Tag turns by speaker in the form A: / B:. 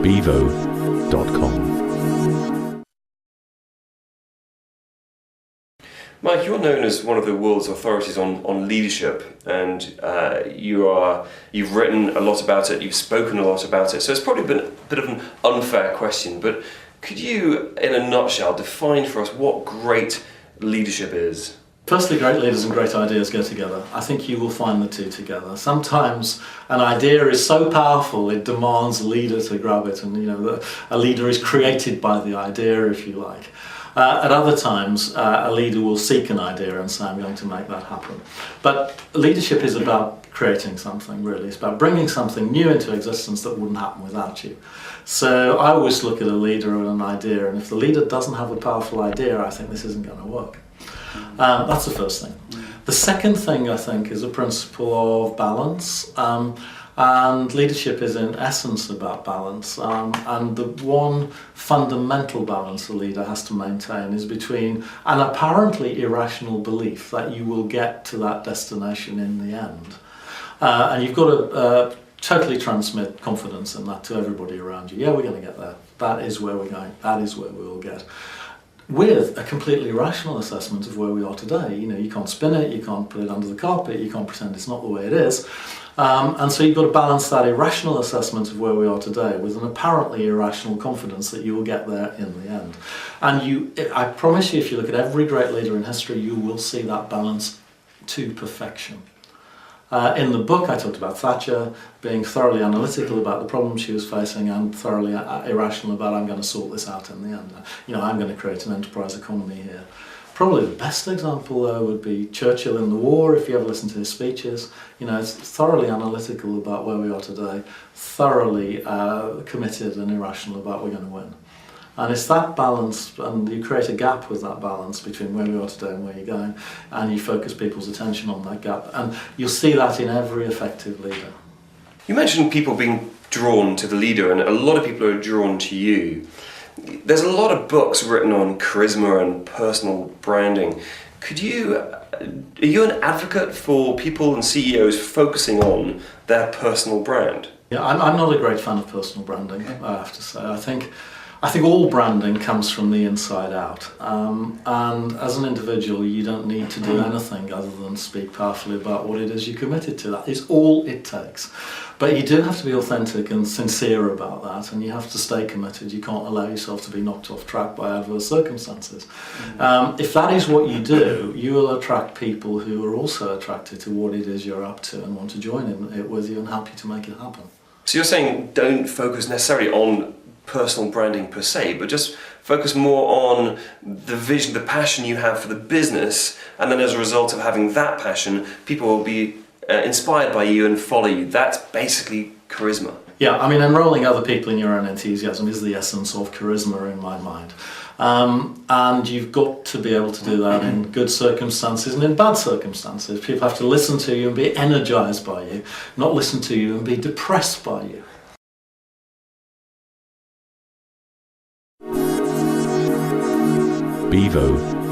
A: bevo.com.
B: Mike, you're known as one of the world's authorities on leadership, and you've written a lot about it, you've spoken a lot about it, so it's probably been a bit of an unfair question, but could you, in a nutshell, define for us what great leadership is?
C: Firstly, great leaders and great ideas go together. I think you will find the two together. Sometimes an idea is so powerful it demands a leader to grab it, and a leader is created by the idea, if you like. At other times, a leader will seek an idea and say, I'm going to make that happen. But leadership is about creating something, really. It's about bringing something new into existence that wouldn't happen without you. So I always look at a leader and an idea, and if the leader doesn't have a powerful idea, I think this isn't going to work. That's the first thing. The second thing, I think, is a principle of balance. And leadership is in essence about balance, and the one fundamental balance a leader has to maintain is between an apparently irrational belief that you will get to that destination in the end, and you've got to totally transmit confidence in that to everybody around you. Yeah, we're going to get there. That is where we're going. That is where we will get. With a completely rational assessment of where we are today. You can't spin it, you can't put it under the carpet, you can't pretend it's not the way it is. And so you've got to balance that irrational assessment of where we are today with an apparently irrational confidence that you will get there in the end. And I promise you, if you look at every great leader in history, you will see that balance to perfection. In the book I talked about Thatcher being thoroughly analytical about the problems she was facing and thoroughly irrational about, I'm going to sort this out in the end. I'm going to create an enterprise economy here. Probably the best example though would be Churchill in the war, if you ever listen to his speeches. It's thoroughly analytical about where we are today, thoroughly committed and irrational about we're going to win. And it's that balance, and you create a gap with that balance between where we are today and where you're going, and you focus people's attention on that gap, and you'll see that in every effective leader.
B: You mentioned people being drawn to the leader, and a lot of people are drawn to you. There's a lot of books written on charisma and personal branding. Are you an advocate for people and CEOs focusing on their personal brand?
C: Yeah, I'm not a great fan of personal branding, I have to say. I think all branding comes from the inside out, and as an individual you don't need to do anything other than speak powerfully about what it is you're committed to. That is all it takes. But you do have to be authentic and sincere about that, and you have to stay committed. You can't allow yourself to be knocked off track by adverse circumstances. If that is what you do, you will attract people who are also attracted to what it is you're up to and want to join in it with you and help you to make it happen.
B: So you're saying don't focus necessarily on personal branding per se, but just focus more on the vision, the passion you have for the business, and then as a result of having that passion, people will be inspired by you and follow you. That's basically charisma.
C: Yeah, enrolling other people in your own enthusiasm is the essence of charisma in my mind. And you've got to be able to do that in good circumstances and in bad circumstances. People have to listen to you and be energized by you, not listen to you and be depressed by you.
A: bevo.com